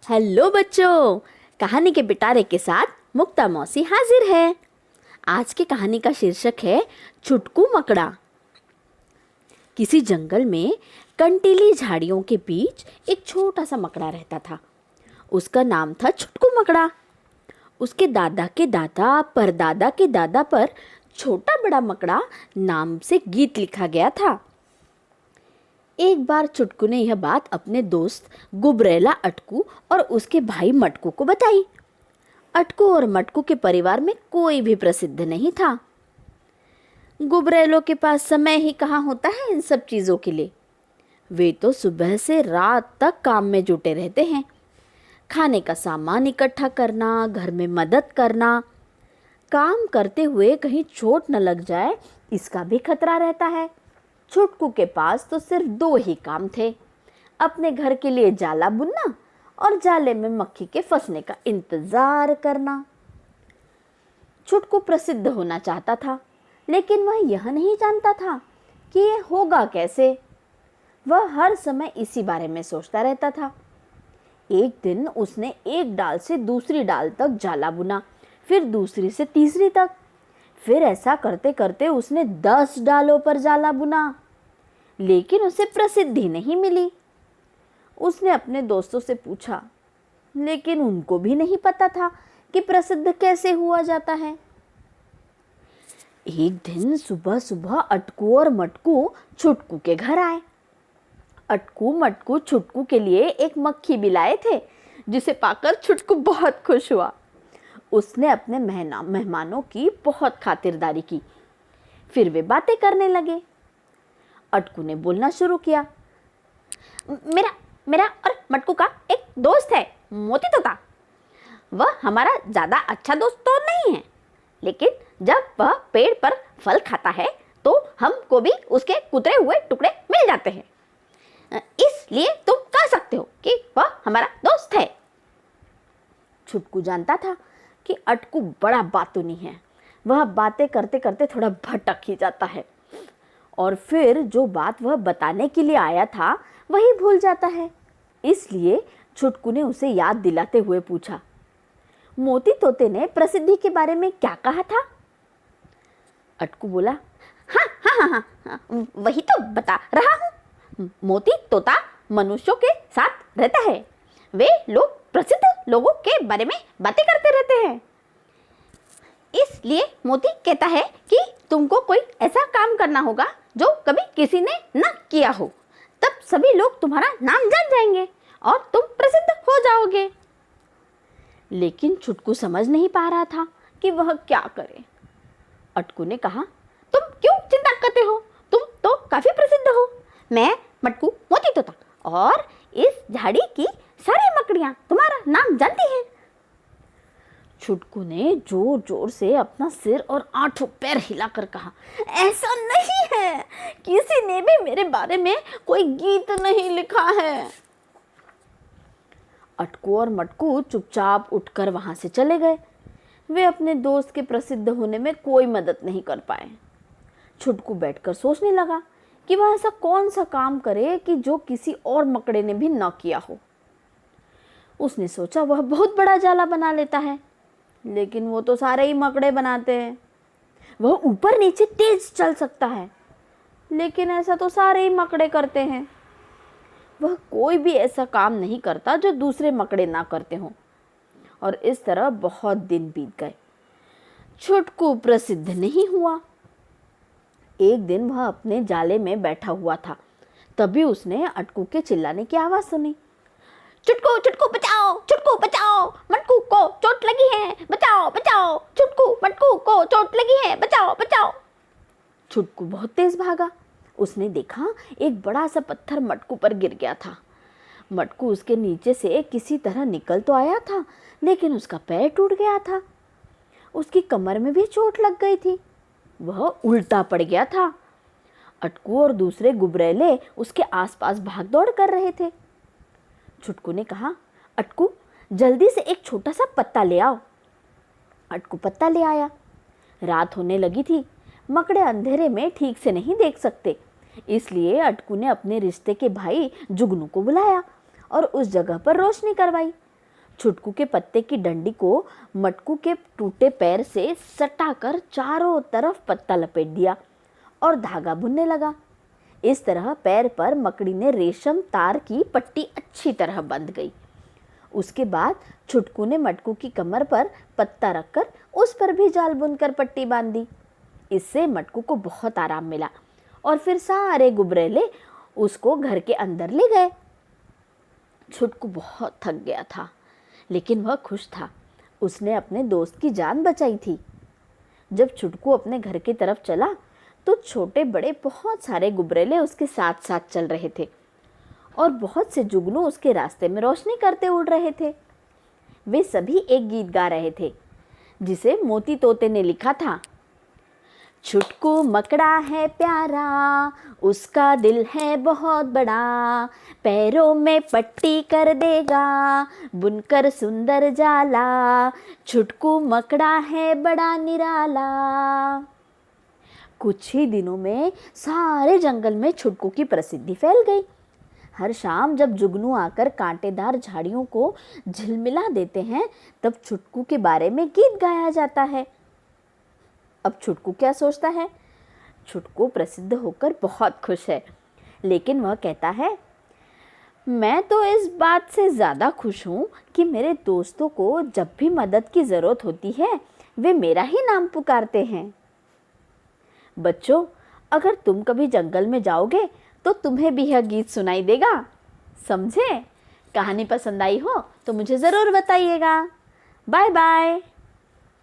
Hello बच्चों, कहानी के पिटारे के साथ मुक्ता मौसी हाजिर है। आज की कहानी का शीर्षक है छुटकू मकड़ा। किसी जंगल में कंटीली झाड़ियों के बीच एक छोटा सा मकड़ा रहता था। उसका नाम था छुटकू मकड़ा। उसके दादा के दादा परदादा के दादा पर छोटा बड़ा मकड़ा नाम से गीत लिखा गया था। एक बार चुटकू ने यह बात अपने दोस्त गुबरैला अटकू और उसके भाई मटकू को बताई। अटकू और मटकू के परिवार में कोई भी प्रसिद्ध नहीं था। गुबरैलों के पास समय ही कहाँ होता है इन सब चीज़ों के लिए। वे तो सुबह से रात तक काम में जुटे रहते हैं। खाने का सामान इकट्ठा करना, घर में मदद करना, काम करते हुए कहीं चोट न लग जाए इसका भी खतरा रहता है। छुटकू के पास तो सिर्फ दो ही काम थे, अपने घर के लिए जाला बुनना और जाले में मक्खी के फंसने का इंतजार करना। छुटकू प्रसिद्ध होना चाहता था, लेकिन वह यह नहीं जानता था कि यह होगा कैसे। वह हर समय इसी बारे में सोचता रहता था। एक दिन उसने एक डाल से दूसरी डाल तक जाला बुना, फिर दूसरी से तीसरी तक। फिर ऐसा करते करते उसने 10 डालों पर जाला बुना, लेकिन उसे प्रसिद्धि नहीं मिली। उसने अपने दोस्तों से पूछा, लेकिन उनको भी नहीं पता था कि प्रसिद्ध कैसे हुआ जाता है। एक दिन सुबह सुबह अटकू और मटकू छुटकू के घर आए। अटकू मटकू छुटकू के लिए एक मक्खी भी लाए थे, जिसे पाकर छुटकू बहुत खुश हुआ। उसने अपने मेहमानों की बहुत खातिरदारी की। फिर वे बातें करने लगे। अटकू ने बोलना शुरू किया, मेरा और मटकू का एक दोस्त है, मोती तोता। वह हमारा ज़्यादा अच्छा दोस्त तो नहीं है, लेकिन जब वह पेड़ पर फल खाता है तो हमको भी उसके कुतरे हुए टुकड़े मिल जाते हैं। इसलिए तुम कह सकते हो कि वह हमारा दोस्त है। छुटकू जानता था कि अटकू बड़ा बातूनी है। वह बातें करते करते थोड़ा भटक ही जाता है और फिर जो बात वह बताने के लिए आया था वही भूल जाता है। इसलिए छुटकू ने उसे याद दिलाते हुए पूछा, मोती तोते ने प्रसिद्धि के बारे में क्या कहा था? अटकू बोला, हाँ हाँ हाँ हाँ हाँ, वही तो बता रहा हूँ। मोती तोता मनुष्यों के साथ रहता है। वे लोग प्रसिद्ध लोगों के बारे में बातें करते रहते हैं। इसलिए मोती कहता है कि तुमको कोई ऐसा काम करना होगा जो कभी किसी ने न किया हो, तब सभी लोग तुम्हारा नाम जान जाएंगे और तुम प्रसिद्ध हो जाओगे। लेकिन छुटकू समझ नहीं पा रहा था कि वह क्या करे। अटकू ने कहा, तुम क्यों चिंता करते हो? तुम तो काफी प्रसिद्ध हो। मैं मटकू मोती तोता और इस झाड़ी की सारी मकड़ियां तुम्हारा नाम जानती हैं। छुटकू ने जोर जोर से अपना सिर और आठों पैर हिलाकर कहा, ऐसा नहीं है, किसी ने भी मेरे बारे में कोई गीत नहीं लिखा है। अटकू और मटकू चुपचाप उठकर वहां से चले गए। वे अपने दोस्त के प्रसिद्ध होने में कोई मदद नहीं कर पाए। छुटकू बैठकर सोचने लगा कि वह ऐसा कौन सा काम करे कि जो किसी और मकड़े ने भी न किया हो। उसने सोचा वह बहुत बड़ा जाला बना लेता है, लेकिन वो तो सारे ही मकड़े बनाते हैं। वह ऊपर नीचे तेज चल सकता है, लेकिन ऐसा तो सारे ही मकड़े करते हैं। वह कोई भी ऐसा काम नहीं करता जो दूसरे मकड़े ना करते हों। और इस तरह बहुत दिन बीत गए। छुटकू प्रसिद्ध नहीं हुआ। एक दिन वह अपने जाले में बैठा हुआ था, तभी उसने अटकू के चिल्लाने की आवाज़ सुनी, छुटकू छुटकू बचाओ, छुटकू बचाओ, मटकू को चोट लगी है, बचाओ बचाओ, छुटकू मटकू को चोट लगी है, बचाओ बचाओ। छुटकू बहुत तेज भागा। उसने देखा एक बड़ा सा पत्थर मटकू पर गिर गया था। मटकू उसके नीचे से किसी तरह निकल तो आया था, लेकिन उसका पैर टूट गया था। उसकी कमर में भी चोट लग गई थी। वह उल्टा पड़ गया था। अटकू और दूसरे गुबरैले उसके आसपास भाग दौड़ कर रहे थे। छुटकू ने कहा, अटकू जल्दी से एक छोटा सा पत्ता ले आओ। अटकू पत्ता ले आया। रात होने लगी थी। मकड़े अंधेरे में ठीक से नहीं देख सकते, इसलिए अटकू ने अपने रिश्ते के भाई जुगनू को बुलाया और उस जगह पर रोशनी करवाई। छुटकू के पत्ते की डंडी को मटकू के टूटे पैर से सटाकर चारों तरफ पत्ता लपेट दिया और धागा बुनने लगा। इस तरह पैर पर मकड़ी ने रेशम तार की पट्टी अच्छी तरह बंध गई। उसके बाद छुटकू ने मटकू की कमर पर पत्ता रखकर उस पर भी जाल बुनकर पट्टी बांध दी। इससे मटकू को बहुत आराम मिला और फिर सारे गुबरेले उसको घर के अंदर ले गए। छुटकू बहुत थक गया था, लेकिन वह खुश था। उसने अपने दोस्त की जान बचाई थी। जब छुटकू अपने घर की तरफ चला तो छोटे बड़े बहुत सारे गुबरेले उसके साथ साथ चल रहे थे और बहुत से जुगनू उसके रास्ते में रोशनी करते उड़ रहे थे। वे सभी एक गीत गा रहे थे जिसे मोती तोते ने लिखा था। छुटकू मकड़ा है प्यारा, उसका दिल है बहुत बड़ा, पैरों में पट्टी कर देगा बुनकर सुंदर जाला, छुटकू मकड़ा है बड़ा निराला। कुछ ही दिनों में सारे जंगल में छुटकू की प्रसिद्धि फैल गई। हर शाम जब जुगनू आकर कांटेदार झाड़ियों को झिलमिला देते हैं, तब छुटकू के बारे में गीत गाया जाता है। अब छुटकू क्या सोचता है? छुटकू प्रसिद्ध होकर बहुत खुश है, लेकिन वह कहता है, मैं तो इस बात से ज़्यादा खुश हूँ कि मेरे दोस्तों को जब भी मदद की ज़रूरत होती है वे मेरा ही नाम पुकारते हैं। बच्चों, अगर तुम कभी जंगल में जाओगे तो तुम्हें भी यह गीत सुनाई देगा। समझे? कहानी पसंद आई हो तो मुझे ज़रूर बताइएगा। Bye bye.